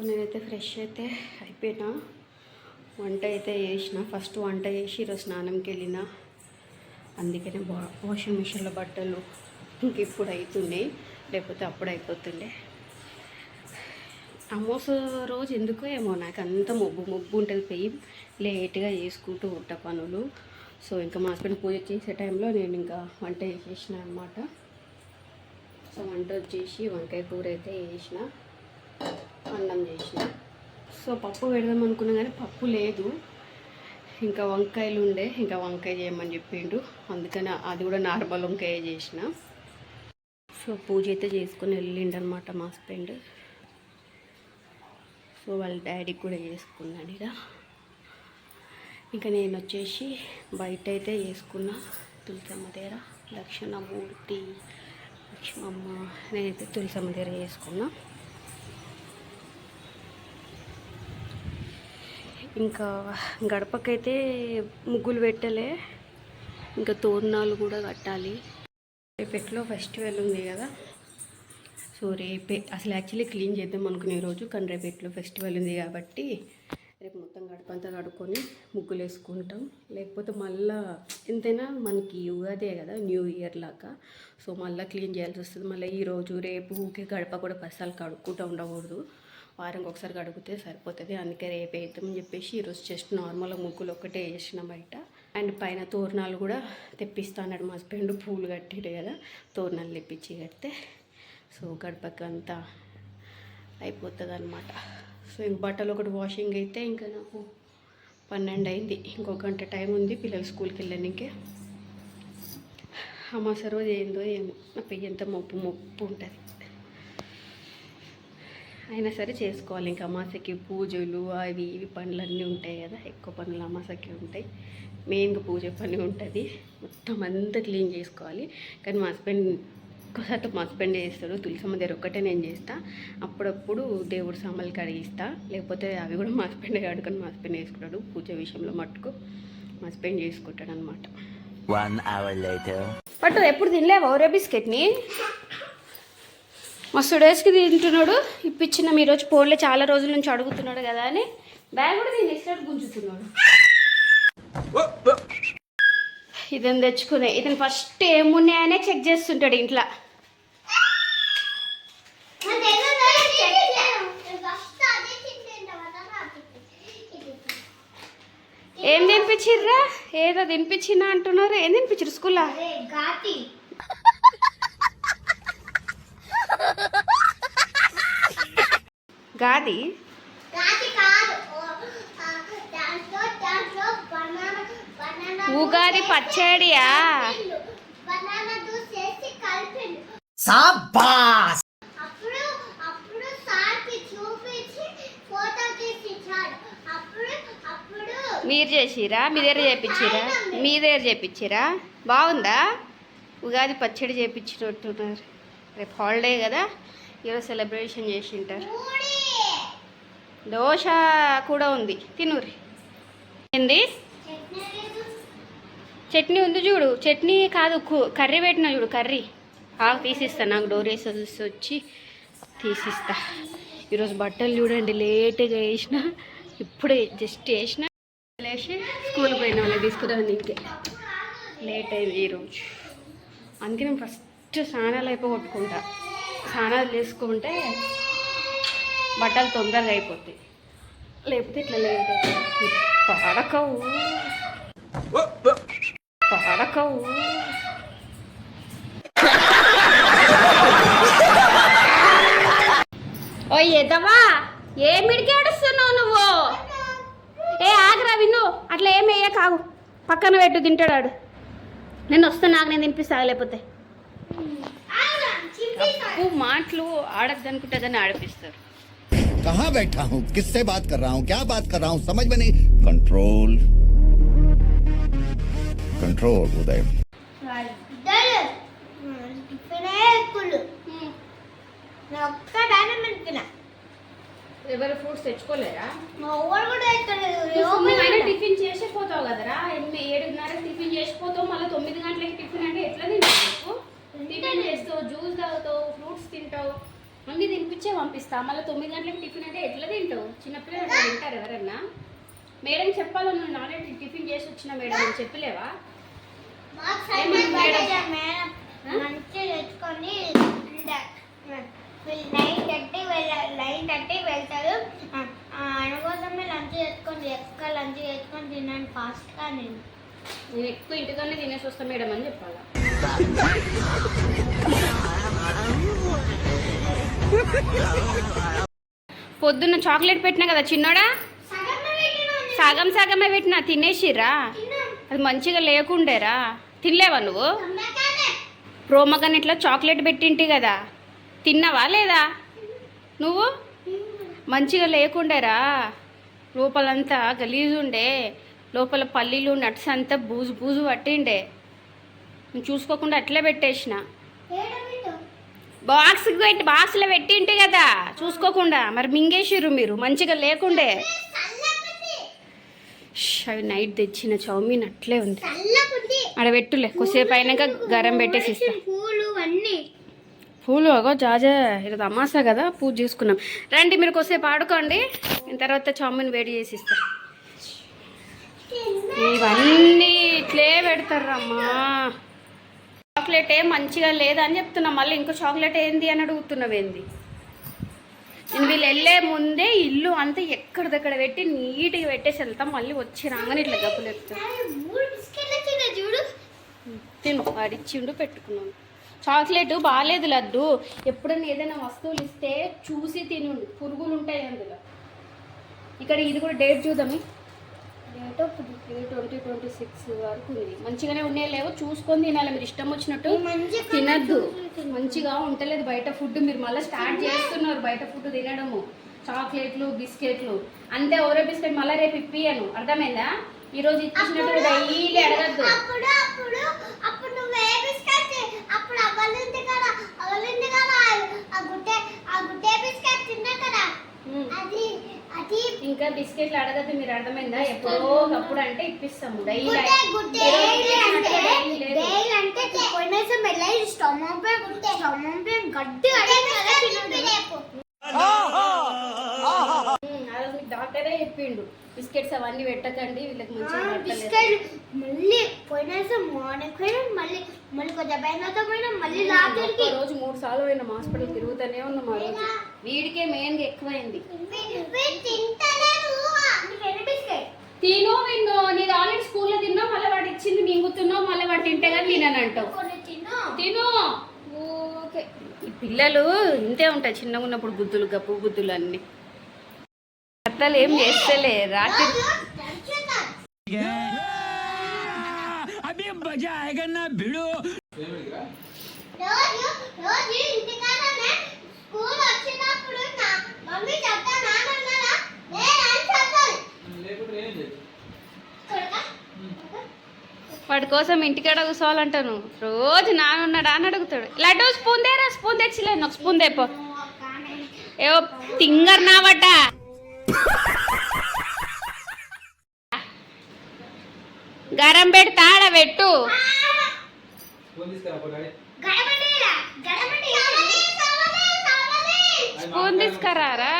నేనైతే ఫ్రెష్ అయితే అయిపోయినా, వంట అయితే చేసిన. ఫస్ట్ వంట చేసి ఈరోజు స్నానంకి వెళ్ళిన. అందుకనే వాషింగ్ మిషన్లో బట్టలు ఇంక ఇప్పుడు అవుతున్నాయి, లేకపోతే అప్పుడు అయిపోతుండే. అమోస రోజు ఎందుకో ఏమో నాకు అంత మొబ్బు ఉంటుంది, పెయి లేట్గా చేసుకుంటూ ఉంటా పనులు. సో ఇంకా మా హస్బెండ్ పూజ చేసే టైంలో నేను ఇంకా వంట చేసేసిన అనమాట. సో వంట వచ్చేసి వంకాయ కూర అయితే చేసిన, అన్నం చేసిన. సో పప్పు పెడదాం అనుకున్నా కానీ పప్పు లేదు, ఇంకా వంకాయలు ఉండే, ఇంకా వంకాయ చేయమని చెప్పిండు. అందుకని అది కూడా నార్మల్ వంకాయ చేసిన. సో పూజ అయితే చేసుకొని వెళ్ళిండు అనమాట మా హస్బెండ్. సో వాళ్ళ డాడీకి కూడా చేసుకున్నాడు ఇక. ఇంకా నేను వచ్చేసి బయట అయితే చేసుకున్నా, తులసమ్మ దగ్గర దక్షిణమూర్తి లక్ష్మమ్మ. నేనైతే తులసమ్మ దగ్గర చేసుకున్నా. ఇంకా గడపకైతే ముగ్గులు పెట్టలే, ఇంకా తోరణాలు కూడా కట్టాలి. రేపెట్లో ఫెస్టివల్ ఉంది కదా, సో రేపే అసలు యాక్చువల్లీ క్లీన్ చేద్దాం అనుకునే రోజు, కానీ రేపెట్లో ఫెస్టివల్ ఉంది కాబట్టి రేపు మొత్తం గడపంతా కడుక్కొని ముగ్గులు వేసుకుంటాం. లేకపోతే మళ్ళీ ఎంతైనా మనకి ఉగాదే కదా, న్యూ ఇయర్ లాగా. సో మళ్ళీ క్లీన్ చేయాల్సి వస్తుంది. మళ్ళీ ఈరోజు రేపు ఊకే గడప కూడా పసాలు కడుక్కుంటూ ఉండకూడదు, వారంకి ఒకసారి కడిగితే సరిపోతుంది. అందుకే రేపు వేద్దామని చెప్పేసి ఈరోజు జస్ట్ నార్మల్గా ముగ్గులు ఒక్కటే వేసిన బయట. అండ్ పైన తోరణాలు కూడా తెప్పిస్తాడు మా హస్బెండ్, పూలు కట్టిడు కదా, తోరణాలు తెప్పించి కడితే సో గడపకి అంతా అయిపోతుంది అనమాట. సో ఇంక బట్టలు ఒకటి వాషింగ్ అయితే ఇంకా నాకు 12 అయింది, ఇంకొక గంట టైం ఉంది పిల్లలు స్కూల్కి వెళ్ళడానికి. అమాస రోజు ఏందో ఏమో నా పెయ్యి ఎంత మొప్పు ఉంటుంది. అయినా సరే చేసుకోవాలి, ఇంకా అమాసకి పూజలు అవి ఇవి పనులన్నీ ఉంటాయి కదా, ఎక్కువ పనులు అమాసకి ఉంటాయి. మెయిన్గా పూజ పని ఉంటుంది, మొత్తం అంతా క్లీన్ చేసుకోవాలి. కానీ మా హస్బెండ్ ఒక్కసారి మా హస్బెండ్ చేస్తాడు, తులసమ్మ దగ్గర ఒక్కటే నేను చేస్తా. అప్పుడప్పుడు దేవుడు సామాన్లు కడిగిస్తా, లేకపోతే అవి కూడా మా హస్బెండ్ కడుకొని మా హస్బెండ్ వేసుకుంటాడు. పూజ విషయంలో మట్టుకు మా హస్బెండ్ చేసుకుంటాడు అనమాట. 1 hour later. పట్టు ఎప్పుడు తినలేవా ఓరే బిస్కెట్ని? మస్తు డేస్కి తింటున్నాడు. ఇప్పించిన ఈరోజు పోన్లే, చాలా రోజుల నుంచి అడుగుతున్నాడు కదా అని బ్యాగ్ కూడా నేను ఇచ్చినట్టు గుంజుతున్నాడు. ఇదని తెచ్చుకునే, ఇతను ఫస్ట్ ఏమున్నాయనే చెక్ చేస్తుంటాడు ఇంట్లో. ఏం తినిపించిర్రా? ఏదో తినిపించినా అంటున్నారు. ఏం తినిపించారు స్కూల్లో? గాది ఉగాది పచ్చడియా? మీరు చేసిరా? మీ దగ్గర చేపించిరా? బాగుందా? ఉగాది పచ్చడి చేపించినట్టున్నారు. రేపు హాలిడే కదా, ఈరోజు సెలబ్రేషన్ చేసింటారు. దోశ కూడా ఉంది, తినురి. ఏంది చట్నీ ఉంది చూడు, చట్నీ కాదు కర్రీ పెట్టినా చూడు, కర్రీ తీసిస్తా. నాకు డోర్ వేసి వచ్చి తీసిస్తా. ఈరోజు బట్టలు చూడండి లేట్గా వేసిన, ఇప్పుడే జస్ట్ వేసిన, వేసి స్కూల్కి పోయిన వాళ్ళకి తీసుకురాని ఇంకే లేట్ అయింది ఈరోజు. అందుకే నేను ఫస్ట్ స్నానాలు అయిపోగొట్టుకుంటా. స్నానాలు చేసుకుంటే బట్టలు తొందరగా అయిపోతాయి, లేకపోతే ఇట్లా లేట్ అవుతుంది. పడకవు ఓ ఎదవా, ఏమిడికి ఏడుస్తున్నావు నువ్వు? ఆగరా విన్ను, అట్లా ఏమి వేయ కాగు, పక్కన పెట్టు, తింటాడు. నేను వస్తాను, నాకు నేను తినిపిస్తా. లేకపోతే మాటలు ఆడద్దు అనుకుంటుందని ఆడిపిస్తారు. कहाँ बैठा हूँ, किससे बात कर रहा हूँ, क्या बात कर रहा हूँ, समझ में नहीं. कंट्रोल कंट्रोल उदय. ఎవరు ఫ్రూట్స్ తెచ్చుకోలేరా? టిఫిన్ చేసి పోతావు కదరా, 7:30 టిఫిన్ చేసిపోతావు, మళ్ళీ 9 గంటలకి టిఫిన్ అంటే ఎట్లా తింటావు? టిఫిన్ చేస్తావు, జ్యూస్ తాగుతావు, ఫ్రూట్స్ తింటావు, అన్నీ తినిపించే పంపిస్తా. మళ్ళీ 9 గంటలకి టిఫిన్ అంటే ఎట్లా తింటావు? మేడం చెప్పాలా, నువ్వు ఆల్రెడీ టిఫిన్ చేసి వచ్చిన మేడం అని చెప్పలేవా? మేడం 9:30 వెళ్తారు. అందుకోసమే లంచ్ చేసుకొని లంచ్ చేసుకొని తిన్నాను ఫాస్ట్గా. నేను ఎక్కువ ఇంటికన్నా తినేసి వస్తా మేడం అని చెప్పాలా? పొద్దున్న చాక్లెట్ పెట్టినా కదా చిన్నోడా, సగం సగమే పెట్టినా తినేసిరా. అది మంచిగా లేకుండేరా, తినలేవా నువ్వు? ప్రోమగన్ ఇట్లా చాక్లెట్ పెట్టింటి కదా, తిన్నావా లేదా? నువ్వు మంచిగా లేకుండేరా, లోపలంతా గలీజు ఉండే, లోపల పల్లీలు నట్స్ అంతా బూజు బూజు పట్టిండే. నువ్వు చూసుకోకుండా అట్లే పెట్టేసిన. బాక్స్లో పెట్టింటి కదా చూసుకోకుండా, మరి మింగేసిర్రు మీరు, మంచిగా లేకుండే. అవి నైట్ తెచ్చిన చౌమీన్ అట్లే ఉంది, ఆడ పెట్టులే, కొద్దిసేపు అయినాక గరం పెట్టేసి ఇస్తా. పూలు అగో జాజా, ఈరోజు అమాసా కదా, పూజ చేసుకున్నాం. రండి మీరు కొద్దిసేపు ఆడుకోండి, నేను తర్వాత చౌమీన్ వేడి చేసి ఇస్తా. ఇవన్నీ ఇట్లే పెడతారమ్మా. చాక్లెట్ ఏం మంచిగా లేదని చెప్తున్నా, మళ్ళీ ఇంకో చాక్లెట్ ఏంది అని అడుగుతున్నావు ఏంది? నేను వీళ్ళు వెళ్ళే ముందే ఇల్లు అంతా ఎక్కడిదక్కడ పెట్టి నీట్గా పెట్టేసి వెళ్తాం, మళ్ళీ వచ్చి రాగానే ఇట్లా గబ్బులు ఎత్తాం. తిను, వాడిచ్చిండు పెట్టుకున్నాను. చాక్లెట్ బాగాలేదు లడ్డు, ఎప్పుడైనా ఏదైనా వస్తువులు ఇస్తే చూసి తిను, పురుగులు ఉంటాయి అందులో. ఇక్కడ ఇది కూడా డేట్ చూద్దాము, డేట్ 2026 వరకు ఉంది. మంచిగానే ఉన్నాయి లేవో చూసుకొని తినాలి, మీరు ఇష్టం వచ్చినట్టు తినద్దు. మంచిగా ఉంటలేదు బయట ఫుడ్, మీరు మళ్ళీ స్టార్ట్ చేస్తున్నారు బయట ఫుడ్ తినడము. చాక్లెట్లు బిస్కెట్లు అంతే, ఓరో బిస్కెట్ మళ్ళీ రేపు ఇప్పియను, అర్థమైందా? ఈరోజు ఇచ్చినట్టు డైలీ అడగద్దు. ఇంకా బిస్కెట్లు అడగద్దు మీరు, అర్థమైందా? ఎప్పుడో అప్పుడు అంటే ఇప్పిస్తాము డైలీ. డాక్టరే చెప్పిండు బిస్కెట్స్ అవన్నీ పెట్టకండి వీళ్ళకి, మంచిగా మళ్ళీ రోజు 3 సార్లు పోయినా హాస్పిటల్ తిరుగుతూనే ఉన్నాం. ఆ రోజు వీడికే మెయిన్గా ఎక్కువైంది. తిను విన్ను, నీది ఆల్రెడీ స్కూల్లో తిన్నావు, మళ్ళీ వాడు ఇచ్చింది మింగుతున్నావు, మళ్ళీ వాడు తింటే కానీ తిననంటావు. తిను. ఓకే, ఈ పిల్లలు ఇంతే ఉంటాయి చిన్నగా ఉన్నప్పుడు బుద్ధులు, గప్పు బుద్ధులు అన్ని. అత్తలు ఏం చేస్తలే రాత్రి. వాడి కోసం ఇంటికాడ కూర్చోవాలంటాను, రోజు నానున్నాడా అని అడుగుతాడు. లడ్డు స్పూన్ దేరా, స్పూన్ తెచ్చిలేదు, ఒక స్పూన్ తెపో. ఏవో తింగర్ నావట. గరం పెడతా ఆడ పెట్టు. స్పూన్ తీసుకురారా,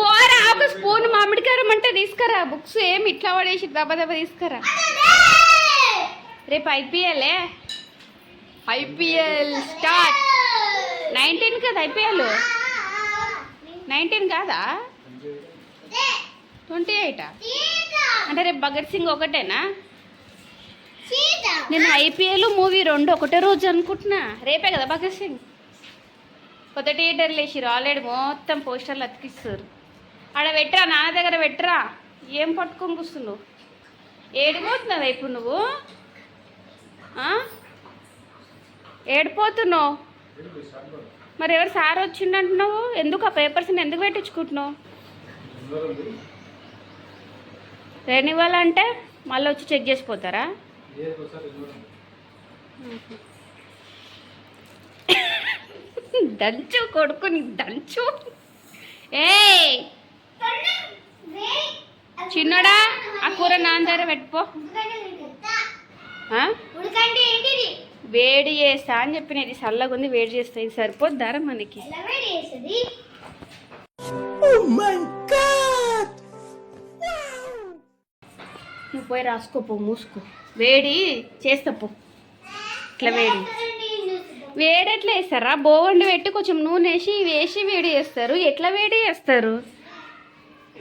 పోరా ఒక స్పూన్ మామిడికారం అంటే తీసుకురా. బుక్స్ ఏమి ఇట్లా పడేసి దెబ్బ దెబ్బ తీసుకురా. రేపు ఐపీఎల్ స్టార్ట్ 19 కదా, ఐపీఎల్ 19 కాదా, 28 అంటే రేపు భగత్ సింగ్ ఒకటేనా? నేను ఐపీఎల్ మూవీ 2 ఒకటే రోజు అనుకుంటున్నా. రేపే కదా భగత్ సింగ్. కొత్త థియేటర్లు వేసిరు ఆల్రెడీ, మొత్తం పోస్టర్లు అతికిస్తారు. ఆడ పెట్టరా, నాన్న దగ్గర పెట్టరా. ఏం పట్టుకొని కూర్చున్నావు, ఏడిపోతున్నావు ఇప్పుడు నువ్వు? ఏడిపోతున్నావు మరి? ఎవరు సార్ వచ్చిండంటున్నావు, ఎందుకు ఆ పేపర్స్ని ఎందుకు పెట్టించుకుంటున్నావు? రెన్యువల్ అంటే మళ్ళీ వచ్చి చెక్ చేసిపోతారా? దంచు కొడుకుని దంచు. ఏ చిన్నోడా, ఆ కూర నాన్న దగ్గర పెట్టుకో. వేడి చేస్తా అని చెప్పిన, ఇది చల్లగా ఉంది వేడి చేస్తా, ఇది సరిపోద్దారా మనకి? నువ్వు పోయి రాసుకోపో, మూసుకో. వేడి చేస్తా పో. ఇట్లా వేడి వేడి ఎట్లా వేస్తారా? బోవండి పెట్టి కొంచెం నూనె వేసి వేడి చేస్తారు. ఎట్లా వేడి చేస్తారు?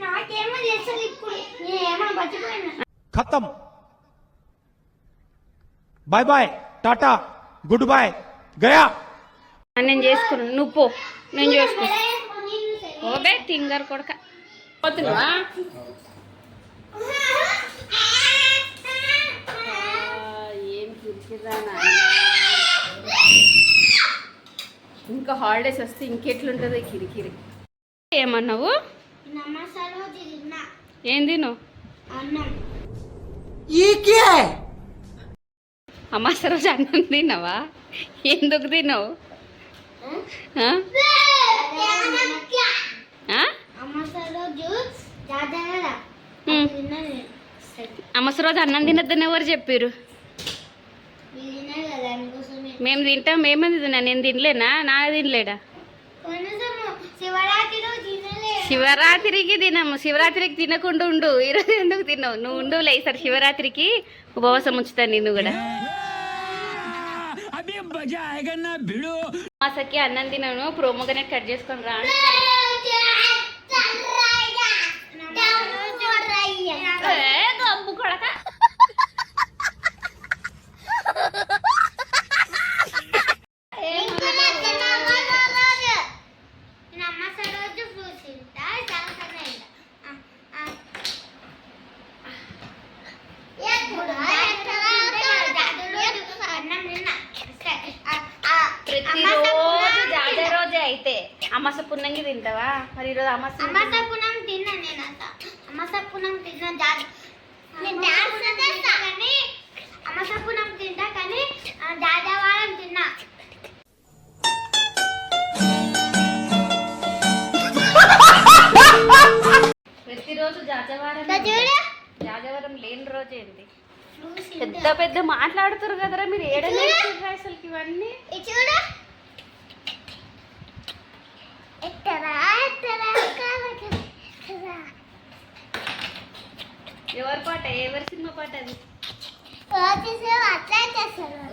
నాకేమో చేస్తారు ఇప్పుడు, నేనేమో బతికిపోయినా. खत्म bye bye tata goodbye गया నేను చేసుకున్నాను, నువ్వు పో, నేను చేసుకున్నా. ఓబే తింగర్ కొడక పోతున్నావా? ఏం కిరికిరా నాయనా. ఇంకా హాలిడేస్ వస్తే ఇంకెట్లుంటుందో కిరికిరి. ఏమన్నావు? నమస్కారం తిన్నా ఏం తిన్నావు? అన్నం. అమాస రోజు అన్నం తిన్నావా? ఎందుకు తిన్నావు? ఆ? ఆ? అమాస రోజు అన్నం తినద్దని ఎవరు చెప్పారు? మేము తింటాం. మేమేది తిన్నా, నేను తినలేనా? నా తినలేడా? శివరాత్రికి తినము. శివరాత్రికి తినకుండా ఉండు. ఈరోజు ఎందుకు తిన్నావు? నువ్వు ఉండు ఈసారి శివరాత్రికి ఉపవాసం ఉంచుతాను నిన్ను కూడా. మాసకి అన్నం తినను, ప్రోమోగనేట్ కట్ చేసుకొని రా. గబ్బు కొడక. ప్రతిరోజు జాజా రోజే అయితే అమాస పున్నంగి తింటావా? మరి ఈరోజు అమాస పునం తిన్నా. నేను అమాస పునం తిన్నా. అమాస పునం తింటా కానీ జాజావారం తిన్నా. ప్రతిరోజు జాజవారం లేని రోజు ఏంటి? పెద్ద పెద్ద మాట్లాడుతారు కదరా మీరు. ఏడనే అసలు ఇవన్నీ ఎవరి పాట? ఎవరి సినిమా పాట అది?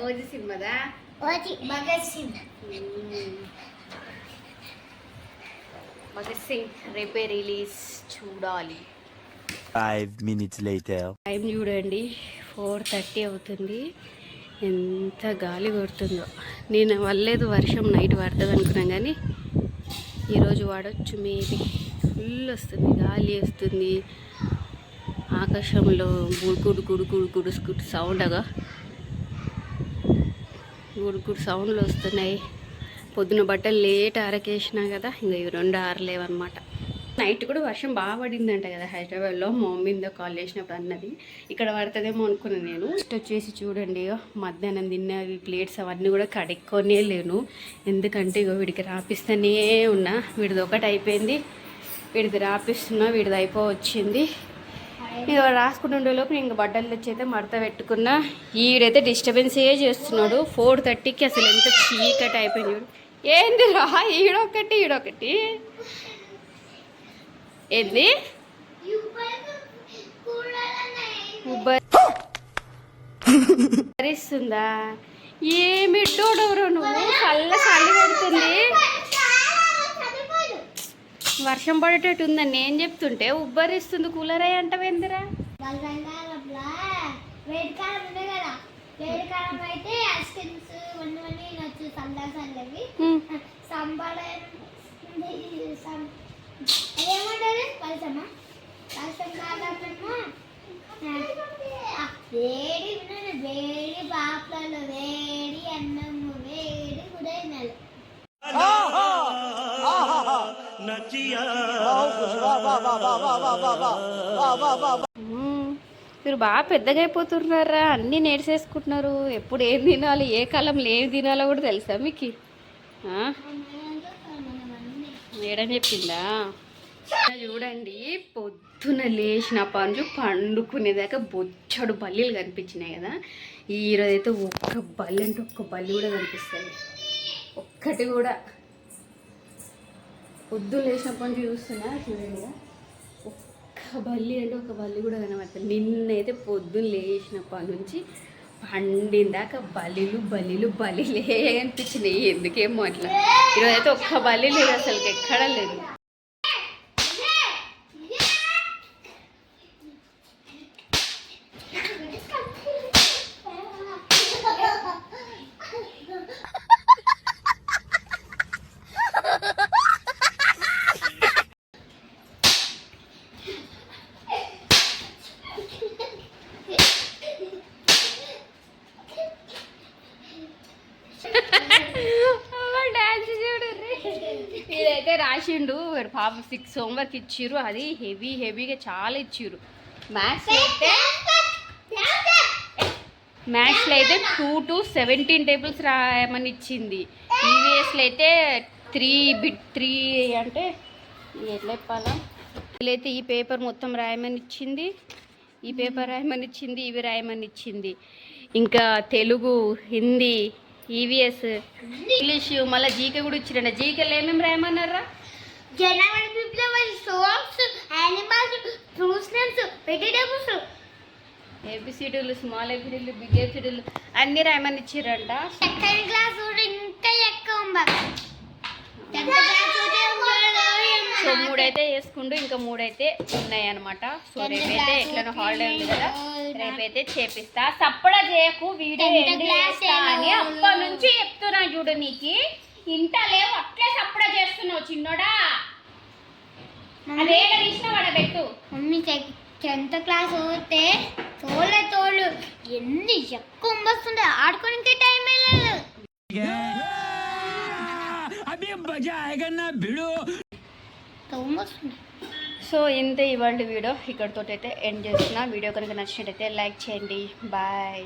ఓజీ సినిమాదా? భగత్ సింగ్. భగత్ సింగ్ రేపే రిలీజ్, చూడాలి. 5 minutes later. టైం చూడండి, 4:30 అవుతుంది. ఎంత గాలి కొడుతుందో. నేను వల్లేదు వర్షం నైట్ పడుతుంది అనుకున్నాం కానీ ఈరోజు పడవచ్చు మేబీ. ఫుల్ వస్తుంది, గాలి వస్తుంది. ఆకాశంలో గుడుగుడు సౌండ్గా గుడుగుడు సౌండ్లు వస్తున్నాయి. పొద్దున బట్టలు లేట్ ఆరకేసినా కదా, ఇంకా ఇవి 2 ఆరలేవన్నమాట. నైట్ కూడా వర్షం బాగా పడిందంట కదా హైదరాబాద్లో. మా మమ్మీ మీద కాల్ చేసినప్పుడు అన్నది. ఇక్కడ పడుతుందేమో అనుకున్నాను నేను. నెక్స్ట్ వచ్చేసి చూడండి, మధ్యాహ్నం తిన్నవి ప్లేట్స్ అవన్నీ కూడా కడుక్కొనే లేను. ఎందుకంటే ఇగో వీడికి రాపిస్తూనే ఉన్నా. వీడిది ఒకటి అయిపోయింది, వీడిది రాపిస్తున్నా, వీడిది వచ్చింది. ఇక రాసుకుంటుండే లోపు ఇంక బట్టలు తెచ్చి అయితే మడత పెట్టుకున్నా. ఈడైతే డిస్టర్బెన్సే చేస్తున్నాడు. 4:30కి అసలు ఎంత చీకటి అయిపోయింది. ఏంది రా ఈడొకటి ఏంది ఉబ్బరిస్తుందా? ఏమిట్టోడవరు నువ్వు? చల్లి పడుతుంది, వర్షం పడేటట్టు ఉందని నేను చెప్తుంటే ఉబ్బరిస్తుంది. కూలర్ అయ్యి అంటావేందిరా? వేడికాలం ఉండే కదా, వేడికాలం అయితే ఐస్ క్రీమ్స్ ఇవన్నీ నచ్చు. చల్లవి సంబడ ఏమంటారు? పలసమా? పలసం కాదమ్మా. వేడి వేడి బాపలలో వేడి అన్నము వేడి కూడా తినాలి. మీరు బాగా పెద్దగా అయిపోతున్నారా? అన్నీ నేర్చేసుకుంటున్నారు. ఎప్పుడు ఏం తినాలి, ఏ కాలంలో ఏం తినాలో కూడా తెలుసా మీకు? మేడం చెప్పిందా? చూడండి, పొద్దున లేచినప్పటి నుంచి పండుకునేదాకా బొచ్చడు బల్లీలు కనిపించినాయి కదా. ఈరోజు అయితే ఒక్క బల్లి అంటే ఒక్క బల్లి కూడా కనిపిస్తుంది. ఒక్కటి కూడా పొద్దున్న లేచినప్పటి నుంచి చూస్తున్నా చూడండి, ఒక్క బల్లి అంటే ఒక బల్లి కూడా కనబడుతుంది. నిన్నైతే పొద్దున్న లేచినప్పటి నుంచి పండిందాక బలిలే అనిపించినాయి. ఎందుకేమో అట్లా. ఈరోజు అయితే ఒక్క బల్లి లేదు, అసలు ఎక్కడా లేదు. ఇదైతే రాసిండు పాప 6 హోంవర్క్ ఇచ్చిర్రు. అది హెవీగా చాలా ఇచ్చిర్రు. మ్యాథ్స్లో అయితే 2 to 17 టేబుల్స్ రాయమని ఇచ్చింది. ఈవీఎస్లో అయితే 3 అంటే ఎట్లా చెప్పాలా, వీళ్ళైతే ఈ పేపర్ మొత్తం రాయమని ఇచ్చింది, ఈ పేపర్ రాయమని ఇచ్చింది, ఇవి రాయమని ఇచ్చింది. ఇంకా తెలుగు, హిందీ, ఈవీఎస్, ఇంగ్లీష్, మళ్ళీ జీకే కూడా ఇచ్చిరండి. జీకేలో ఏమేమి రాయమన్నారా? జనవరి ఫిబ్రవరి, soaps, animals, fruits names, vegetables, ఏబిసిడీలు, స్మాల్ ఏబిసిడీలు, బిగ్ ఏబిసిడీలు అన్నీ రాయమని ఇచ్చిరంట. సెకండ్ క్లాస్ ఇంకా ఎక్కువ సో 3 అయితే వేసుకుంటూ ఇంకా 3 అయితే ఉన్నాయి అనమాట. సో రేపైతే ఎట్లనో హాలిడే ఉంది కదా, రేపైతే చేపిస్తా. సప్పడా చేయకు, వీడియో ఎండ్ చేస్తా అని అప్పటి నుంచి చెప్తున్నా చూడు. నీకు ఇంట లేవు, అట్లే సప్పడా చేస్తున్నావు చిన్నోడా. అదే తీసిన పడబెట్టు. మమ్మీ 10th క్లాస్ పోతే తోళ్ళు ఎన్ని ఎక్కువ వస్తుండే, ఆడుకోనికి టైం వెళ్ళలేదు. సో ఇంతే ఇవాళ వీడియో. ఇక్కడితో అయితే ఎండ్ చేస్తున్నా. వీడియో కనుక నచ్చినట్టయితే లైక్ చేయండి. బాయ్.